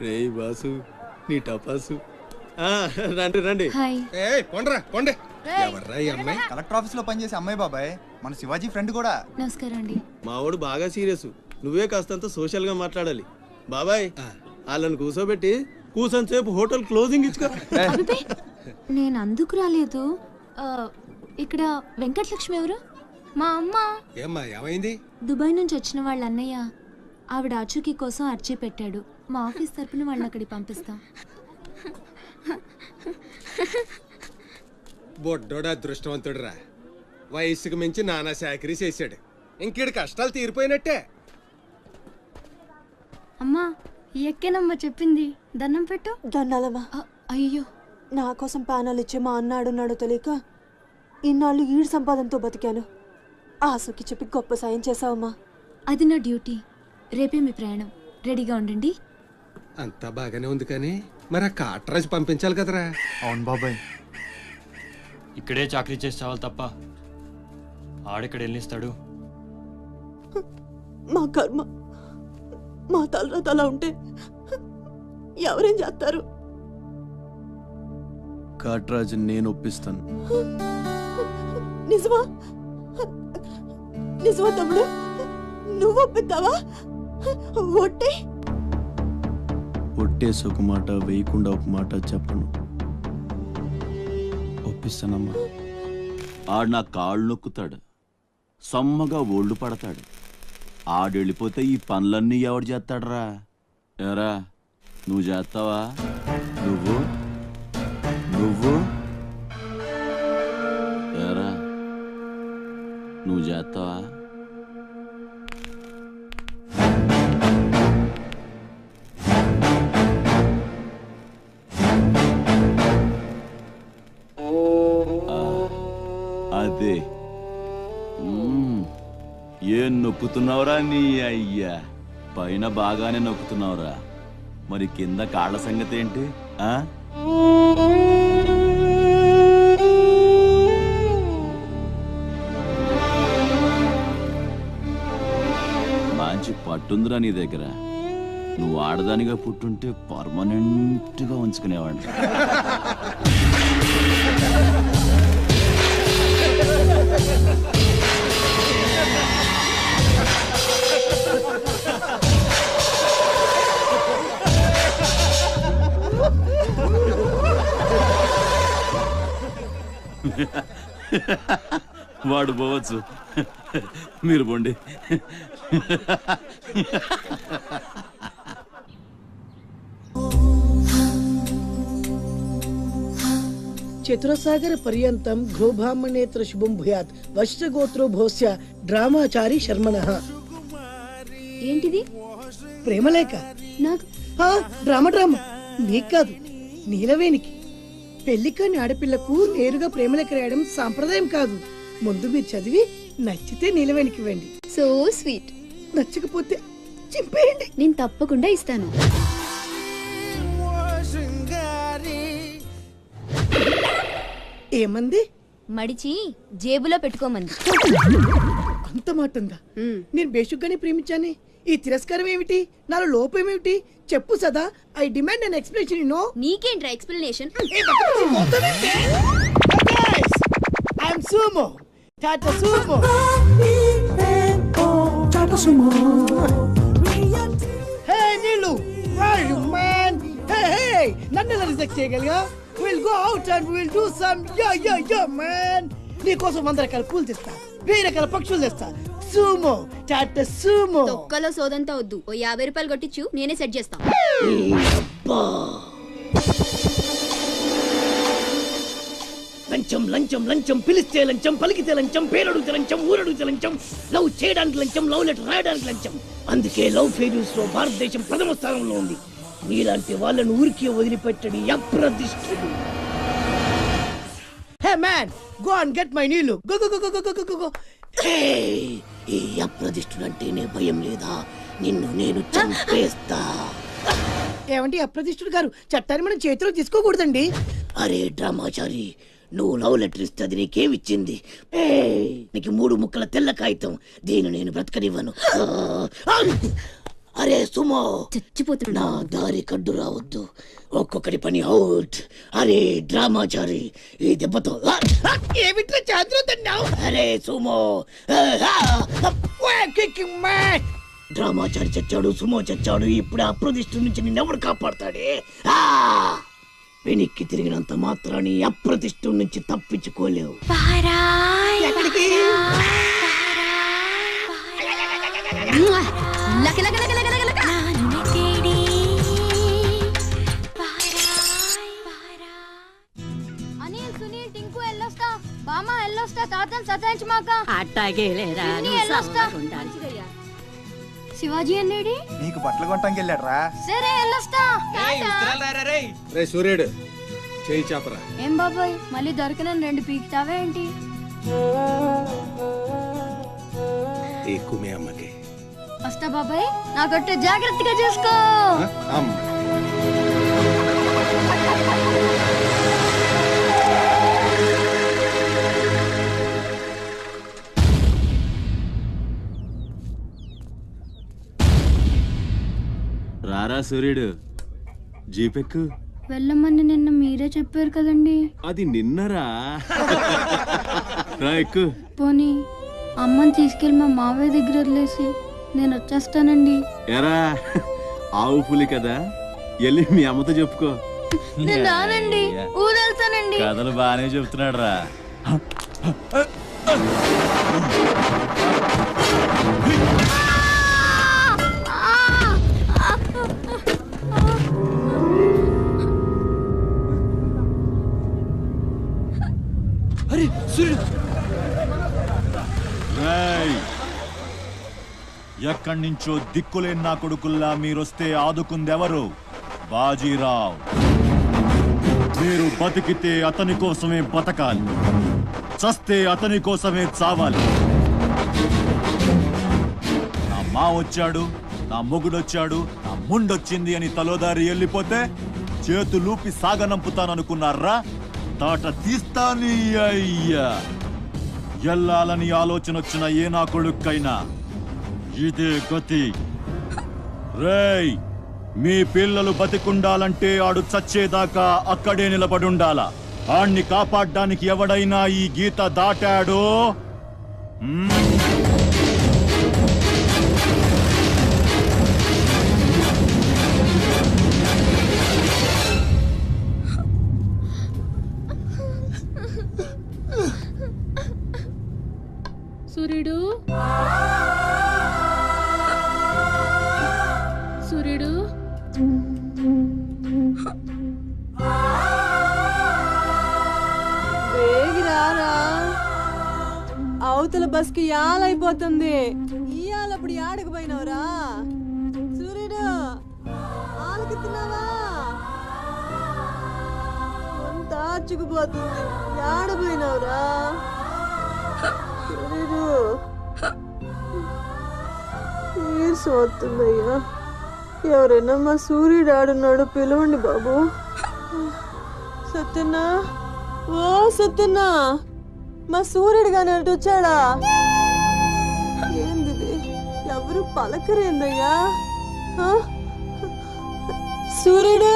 రే boss నీ టపాసు రండి రండి. ఎవర్రా ఈ అమ్మాయి? కలెక్టర్ ఆఫీస్ లో పనిచేసే అమ్మాయి బాబాయ్, మన శివాజీ ఫ్రెండ్ కూడా. నమస్కారం అండి. మావాడు బాగా సీరియస్, నువ్వే కాస్తంత సోషల్ గా మాట్లాడాలి. బాబాయ్ వాళ్ళని కూర్చోబెట్టి కూర్చొని సేపు హోటల్ క్లోజింగ్ ఇచ్చుకో. నేను అందుకు రాలేదు. ఇక్కడ వెంకటలక్ష్మి ఎవరు? మా అమ్మ. ఏమ్మా ఏమైంది? దుబాయ్ నుంచి వచ్చిన వాళ్ళ అన్నయ్య ఆవిడ ఆచూకీ కోసం అర్జీ పెట్టాడు. మా ఆఫీస్ తరపున వాళ్ళని అక్కడికి పంపిస్తాం. బొడ్డోడు అదృష్టవంతుడురా, వయసుకు మించి నానా చాకరీ చేశాడు. ఇంకీడి కష్టాలు తీరిపోయినట్టే. అమ్మా ఎక్కేనమ్మా చెప్పింది, దండం పెట్టు. దండాలమ్మా. అయ్యో, నా కోసం పానాలు ఇచ్చే మా అన్నాడున్నాడో తెలియక ఇన్నాళ్ళు ఈడు సంపాదనతో బతికాను. ఆసుకి చెప్పి గొప్ప సాయం చేసావమ్మా. అది నా డ్యూటీ. రేపే మీ ప్రయాణం, రెడీగా ఉండండి. అంతా బాగానే ఉంది కానీ మరి ఆ కాట్రాజు పంపించాలి కదరా. అవును బాబాయ్, ఇక్కడే చాకరీ చేసి చావాలి తప్ప ఆడెక్కడ వెళ్ళిస్తాడు? మా కర్మ, మా తలరాత అలా ఉంటే ఎవరేం చేస్తారు? కాట్రాజు నేను ఒప్పిస్తాను. నిజమా? నిజమా తమ్ముడు? నువ్వు ఒప్పిద్దావా? ఒట్టే ఒట్టేసి ఒక మాట, వేయకుండా ఒక మాట చెప్పను. ఒప్పిస్తానమ్మా. ఆడు నా కాళ్ళు నొక్కుతాడు, సమ్మగా ఒళ్ళు పడతాడు. ఆడెళ్ళిపోతే ఈ పనులన్నీ ఎవడు చేస్తాడరా? ఎరా నువ్వు చేస్తావా? నువ్వు నువ్వు ఎరా నువ్వు చేస్తావా? అదే ఏం నొక్కుతున్నావురా నీ అయ్యా? పైన బాగానే నొక్కుతున్నావురా, మరి కింద కాళ్ళ సంగతి ఏంటి? మంచి పట్టుందిరా నీ దగ్గర. నువ్వు ఆడదానిగా పుట్టుంటే పర్మనెంట్ గా ఉంచుకునేవాడి. వాడు పోవచ్చు, మీరు పోండి. చతురసాగర పర్యంతం గోబ్రాహ్మణేత్ర శుభం భూయాత్ వశ్యగోత్రో భోస్య డ్రామాచారి శర్మణః. ఏంటిది? ప్రేమలేఖ. నాకు డ్రామా నీకు కాదు, నీలవేణికి. పెళ్లికాని ఆడపిల్లకు నేరుగా ప్రేమలేఖ రాయడం సాంప్రదాయం కాదు. ముందు మీరు చదివి నచ్చితే నీలవేణికి ఇవ్వండి. So sweet. నచ్చకపోతే చింపేయండి. నేను తప్పకుండా ఇస్తాను. ఏమంది? మడిచి జేబులో పెట్టుకోమంది. అంత మాట ఉందా? నేను బేషుగ్గానే ప్రేమించానే. ఈ తిరస్కారం ఏమిటి? నాలో లోపం ఏమిటి? చెప్పు సదా. I demand an explanation. No. నీకేంట్రా explanation? I am Sumo. Tata Sumo. Hey Neelu, where are you man? Hey, నన్ను ఎలా రిజెక్ట్ చేయగలిగా? We'll go out and we'll do some yeah man. నీ కోసం 100 రకాల పూలు తెస్తా, 1000 రకాల పక్షులు తెస్తా. Sumo, Tata Sumo. తొక్కలో సోదంతా వద్దు. ఓ 50 రూపాయలు కొట్టించు, నేనే సెట్ చేస్తా. లంచం లంచం లంచం, పిలిస్తే లంచం, పలికితే లంచం, పేరడుగుతే లంచం, ఊరడుగుతే లంచం, లవ్ చేయడానికి లంచం, లవ్ లెటర్ రాయడానికి లంచం. అందుకే లవ్ ఫెయిల్యూర్స్ లో భారతదేశం ప్రథమ స్థానంలో ఉంది. నీలాంటి వాళ్ళను ఊరికే వదిలిపెట్టడి అప్రదిష్టుడు. Hey man, go and get my నీళ్ళు. Go go go go go go. ఈ అప్రదిష్టుడు అంటేనే భయం లేదా? నిన్ను నేను చంపేస్తా. ఏమండి అప్రదిష్టుడు గారు, చట్టాన్ని మనం చేతిలో తీసుకోకూడదండి. అరే డ్రామాచారి, నువ్వు లవ్ లెటర్ ఇస్తే అది నీకేమిచ్చింది? నీకు 3 ముక్కల తెల్ల కాగితం. దీన్ని నేను బ్రతకనివ్వను. అరే సుమో, చచ్చిపోతున్నా. నా దారి కడ్డు రావద్దు. ఒక్కొక్కడి పని అవుట్. అరే డ్రామాచారి, ఈ దెబ్బతో ఏమిట్లా చాద్రుతున్నావు? అరే సుమో, డ్రామాచారి చచ్చాడు, సుమో చచ్చాడు. ఇప్పుడు అప్రదిష్ట నుంచి నిన్నెవడు కాపాడతాడే? వెనక్కి తిరిగినంత మాత్రాన్ని అప్రతిష్ఠ నుంచి తప్పించుకోలేవు. ఎక్కడికి? అనిల్, సునీల్, టింకు ఎల్లొస్తా. బామా ఎల్లొస్తా. తాతను సతాయించమాక. అట్టాగేలేరా, సునీ ఎల్లొస్తా. శివాజీ అన్నేడి? నీకు బట్టలు కొనటానికి వెళ్ళాడు రా. సరే ఎల్లొస్తా. రే సూర్యుడు, చేయి చాపరా. ఏం బాబాయ్, మళ్ళీ దొరికిన 2 పీకుతావే ఏంటి? ఎక్కువ మీ అమ్మకి. వస్తా బాబాయ్, నా గట్టు జాగ్రత్తగా చూసుకో. అమ్మ రారా సూర్యుడు, జీపెక్కు. వెళ్ళమని నిన్న మీరే చెప్పారు కదండి. అది నిన్నరా. రా ఎక్కు. పోనీ అమ్మని తీసుకెళ్ళి మా మావయ్య దగ్గర వదిలేసి నేను వచ్చేస్తానండి. ఎరా, ఆవు పులి కదా, వెళ్ళి మీ అమ్మతో చెప్పుకో. నేను రానండి, ఊరెళ్తానండి. కథలు బాగానే చెప్తున్నాడు రా. అరే సూర్యుడు, ఎక్కడి నుంచో దిక్కులేని నా కొడుకుల్లా మీరొస్తే ఆదుకుందెవరు? బాజీరావ్. మీరు బతికితే అతని కోసమే బతకాలి, చస్తే అతని కోసమే చావాలి. నా మా వచ్చాడు, నా మొగుడొచ్చాడు, నా ముండొచ్చింది అని తలోదారి వెళ్ళిపోతే చేతులూపి సాగనంపుతాననుకున్నారా? తాట తీస్తాని అయ్యా. ఎల్లాలని ఆలోచన వచ్చిన ఏ నా కొడుక్కైనా ఇదే గతి. రేయ్, మీ పిల్లలు బతికుండాలంటే ఆడు చచ్చేదాకా అక్కడే నిలబడుండాలా. ఆణ్ణి కాపాడ్డానికి ఎవడైనా ఈ గీత దాటాడో సూర్యుడు, సూర్యుడు, వేగిరారా, అవతల బస్కి యాలైపోతుంది. ఇయాలప్పుడు యాడకు పోయినవరా? సూర్యుడు, ఆలకెత్తున్నావా? అంతా ఆర్చుకుపోతుంది. యాడ పోయినవరా సూర్యుడు? నీరసం వస్తుందయ్యా. ఎవరైనా మా సూర్యుడు ఆడున్నాడు, పిలవండి బాబు. సత్యన్నా, ఓ సత్యన్నా, మా సూర్యుడు గాని అటు వచ్చాడా? ఏంది ఎవరు పలకరేందయ్యా? సూర్యుడు!